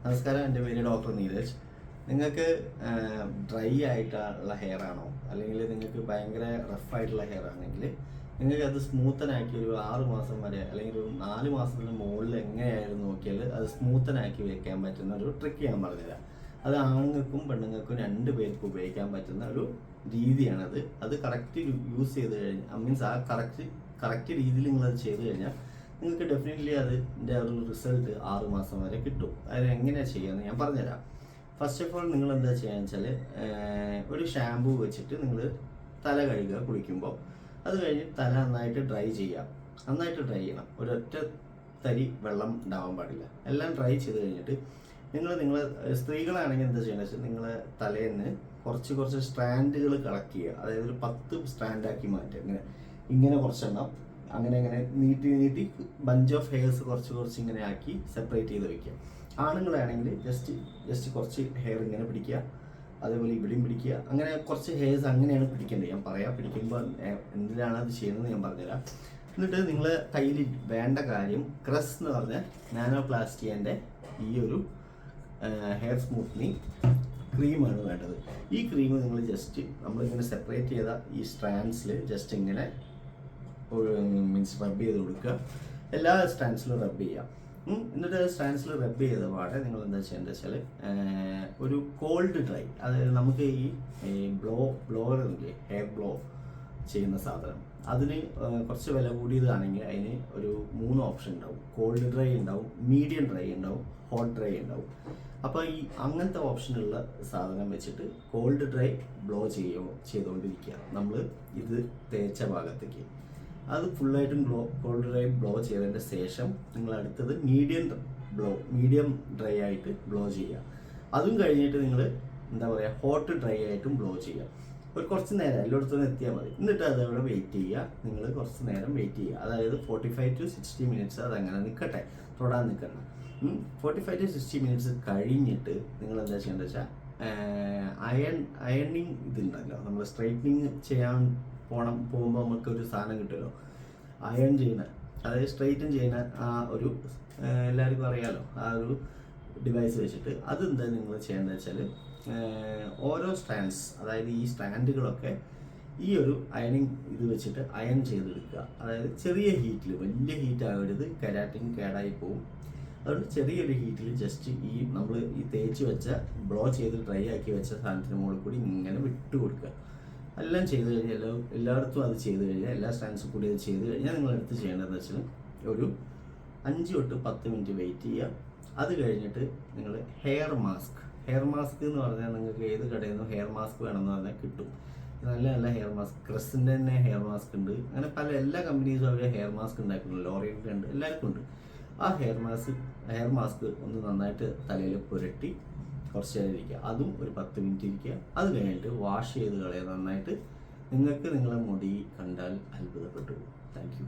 നമസ്കാരം, എൻ്റെ പേര് ഡോക്ടർ നീരജ്. നിങ്ങൾക്ക് ഡ്രൈ ആയിട്ടുള്ള ഹെയർ ആണോ, അല്ലെങ്കിൽ നിങ്ങൾക്ക് ഭയങ്കര റഫായിട്ടുള്ള ഹെയർ ആണെങ്കിൽ നിങ്ങൾക്ക് അത് സ്മൂത്തനാക്കി ഒരു 6 മാസം വരെ അല്ലെങ്കിൽ ഒരു 4 മാസത്തിന് മുകളിൽ എങ്ങനെയായിരുന്നു നോക്കിയാൽ അത് സ്മൂത്തനാക്കി വെക്കാൻ പറ്റുന്ന ഒരു ട്രിക്ക് ഞാൻ പറഞ്ഞുതരാം. അത് ആണുങ്ങൾക്കും പെണ്ണുങ്ങൾക്കും 2 പേർക്കും ഉപയോഗിക്കാൻ പറ്റുന്ന ഒരു രീതിയാണത്. അത് കറക്റ്റ് യൂസ് ചെയ്ത് കഴിഞ്ഞാൽ മീൻസ് ആ കറക്റ്റ് രീതിയിൽ നിങ്ങളത് ചെയ്ത് കഴിഞ്ഞാൽ നിങ്ങൾക്ക് ഡെഫിനറ്റ്ലി അതിൻ്റെ ഒരു റിസൾട്ട് 6 മാസം വരെ കിട്ടും. അത് എങ്ങനെയാണ് ചെയ്യുകയെന്ന് ഞാൻ പറഞ്ഞുതരാം. ഫസ്റ്റ് ഓഫ് ഓൾ നിങ്ങൾ എന്താ ചെയ്യുകയെന്ന് വെച്ചാൽ ഒരു ഷാമ്പൂ വെച്ചിട്ട് നിങ്ങൾ തല കഴുകുക കുളിക്കുമ്പോൾ. അത് കഴിഞ്ഞ് തല നന്നായിട്ട് ഡ്രൈ ചെയ്യുക. നന്നായിട്ട് ഡ്രൈ ചെയ്യണം. ഒരൊറ്റ തരി വെള്ളം ഉണ്ടാവാൻ പാടില്ല. എല്ലാം ഡ്രൈ ചെയ്ത് കഴിഞ്ഞിട്ട് നിങ്ങൾ സ്ത്രീകളാണെങ്കിൽ എന്താ ചെയ്യണമെന്ന് വെച്ചാൽ നിങ്ങൾ തലേന്ന് കുറച്ച് സ്ട്രാൻഡുകൾ കളക്ട് ചെയ്യുക. അതായത് ഒരു 10 സ്ട്രാൻഡാക്കി മാറ്റുക. ഇങ്ങനെ കുറച്ചെണ്ണം അങ്ങനെ നീട്ടി ബഞ്ച് ഓഫ് ഹെയർസ് കുറച്ച് ഇങ്ങനെ ആക്കി സെപ്പറേറ്റ് ചെയ്ത് വെക്കുക. ആണുങ്ങളാണെങ്കിൽ ജസ്റ്റ് കുറച്ച് ഹെയർ ഇങ്ങനെ പിടിക്കുക, അതേപോലെ ഇവിടെയും പിടിക്കുക. അങ്ങനെ കുറച്ച് ഹെയർസ് അങ്ങനെയാണ് പിടിക്കേണ്ടത്. ഞാൻ പിടിക്കുമ്പോൾ എന്തിനാണ് അത് ചെയ്യുന്നത് ഞാൻ പറഞ്ഞുതരാം. എന്നിട്ട് നിങ്ങൾ കയ്യിൽ വേണ്ട കാര്യം ക്രസ് എന്ന് പറഞ്ഞ നാനോപ്ലാസ്റ്റിയൻ്റെ ഈ ഒരു ഹെയർ സ്മൂത്തനിങ് ക്രീമാണ് വേണ്ടത്. ഈ ക്രീം നിങ്ങൾ നമ്മളിങ്ങനെ സെപ്പറേറ്റ് ചെയ്ത ഈ സ്ട്രാൻഡ്സിൽ ജസ്റ്റ് ഇങ്ങനെ മീൻസ് റബ്ബ് ചെയ്ത് കൊടുക്കുക. എല്ലാ സ്റ്റാൻഡ്സിലും റബ്ബ് ചെയ്യുക. എന്നിട്ട് സ്റ്റാൻഡ്സിൽ റബ്ബ് ചെയ്ത പാടെ നിങ്ങൾ എന്താ ചെയ്യേണ്ടത് വെച്ചാൽ ഒരു കോൾഡ് ഡ്രൈ, അതായത് നമുക്ക് ഈ ബ്ലോവർ ഇല്ലേ, ഹെയർ ബ്ലോ ചെയ്യുന്ന സാധനം, അതിന് കുറച്ച് വില കൂടിയതാണെങ്കിൽ അതിന് ഒരു 3 ഓപ്ഷൻ ഉണ്ടാവും. കോൾഡ് ഡ്രൈ ഉണ്ടാവും, മീഡിയം ഡ്രൈ ഉണ്ടാവും, ഹോട്ട് ഡ്രൈ ഉണ്ടാവും. അപ്പോൾ ഈ അങ്ങനത്തെ ഓപ്ഷനുള്ള സാധനം വെച്ചിട്ട് കോൾഡ് ഡ്രൈ ബ്ലോ ചെയ്തുകൊണ്ടിരിക്കുക നമ്മൾ ഇത് തേച്ച ഭാഗത്തേക്ക്. അത് ഫുള്ളായിട്ടും കോൾഡ് ഡ്രൈ ബ്ലോ ചെയ്തതിൻ്റെ ശേഷം നിങ്ങൾ അടുത്തത് മീഡിയം ഡ്രൈ ആയിട്ട് ബ്ലോ ചെയ്യുക. അതും കഴിഞ്ഞിട്ട് നിങ്ങൾ എന്താ പറയുക, ഹോട്ട് ഡ്രൈ ആയിട്ടും ബ്ലോ ചെയ്യുക. കുറച്ച് നേരം എല്ലായിടത്തും എത്തിയാൽ മതി. എന്നിട്ട് അതവിടെ വെയിറ്റ് ചെയ്യുക. നിങ്ങൾ കുറച്ച് നേരം വെയിറ്റ് ചെയ്യുക. അതായത് 45 to 60 മിനിറ്റ്സ് അതങ്ങനെ നിൽക്കട്ടെ, തൊടാൻ നിൽക്കണം. 45 to 60 മിനിറ്റ്സ് കഴിഞ്ഞിട്ട് നിങ്ങൾ എന്താ ചെയ്യേണ്ടത് വെച്ചാൽ അയണിങ് ഇതുണ്ടല്ലോ, നമ്മൾ സ്ട്രൈറ്റനിങ് ചെയ്യാൻ പോകുമ്പോൾ നമുക്കൊരു സാധനം കിട്ടുമല്ലോ, അയൺ ചെയ്യുന്ന, അതായത് സ്ട്രൈറ്റൻ ചെയ്യുന്ന ആ ഒരു എല്ലാവർക്കും അറിയാമല്ലോ, ആ ഒരു ഡിവൈസ് വെച്ചിട്ട് അതെന്താ നിങ്ങൾ ചെയ്യേണ്ടത് വെച്ചാൽ ഓരോ സ്റ്റാൻഡ്സ്, അതായത് ഈ സ്റ്റാൻഡുകളൊക്കെ ഈ ഒരു അയണിങ് ഇത് വെച്ചിട്ട് അയൺ ചെയ്തെടുക്കുക. അതായത് ചെറിയ ഹീറ്റിൽ, വലിയ ഹീറ്റ് ആകരുത്, കെരാറ്റിൻ കേടായി പോകും. അതുകൊണ്ട് ചെറിയൊരു ഹീറ്റിൽ ജസ്റ്റ് നമ്മൾ ഈ തേച്ച് വെച്ച ബ്ലോ ചെയ്ത് ഡ്രൈ ആക്കി വെച്ച സാധനത്തിന് മുകളിൽ കൂടി ഇങ്ങനെ വിട്ടു കൊടുക്കുക. എല്ലാം ചെയ്ത് കഴിഞ്ഞാൽ എല്ലായിടത്തും അത് ചെയ്ത് കഴിഞ്ഞാൽ, എല്ലാ സ്റ്റാൻഡ്സും കൂടി അത് ചെയ്ത് കഴിഞ്ഞാൽ നിങ്ങൾ എടുത്ത് ചെയ്യേണ്ടതെന്ന് വെച്ചാൽ ഒരു 5 to 10 മിനിറ്റ് വെയിറ്റ് ചെയ്യുക. അത് കഴിഞ്ഞിട്ട് നിങ്ങൾ ഹെയർ മാസ്ക് എന്ന് പറഞ്ഞാൽ നിങ്ങൾക്ക് ഏത് കടയിൽ നിന്നും ഹെയർ മാസ്ക് വേണമെന്ന് പറഞ്ഞാൽ കിട്ടും. നല്ല ഹെയർ മാസ്ക്, ക്രസിൻ്റെ തന്നെ ഹെയർ മാസ്ക് ഉണ്ട്. അങ്ങനെ എല്ലാ കമ്പനീസും അവർ ഹെയർ മാസ്ക് ഉണ്ടാക്കുന്നുണ്ട്. ലോറിയലിൻ്റെ ഉണ്ട്, എല്ലാവർക്കും ഉണ്ട്. ആ ഹെയർ മാസ്ക് ഒന്ന് നന്നായിട്ട് തലയിൽ പുരട്ടി കുറച്ച് നേരം ഇരിക്കുക. അതും ഒരു 10 മിനിറ്റ് ഇരിക്കുക. അത് കഴിഞ്ഞിട്ട് വാഷ് ചെയ്ത് കളയുക നന്നായിട്ട്. നിങ്ങൾക്ക് നിങ്ങളെ മുടി കണ്ടാൽ അത്ഭുതപ്പെട്ടു പോകും. Thank you.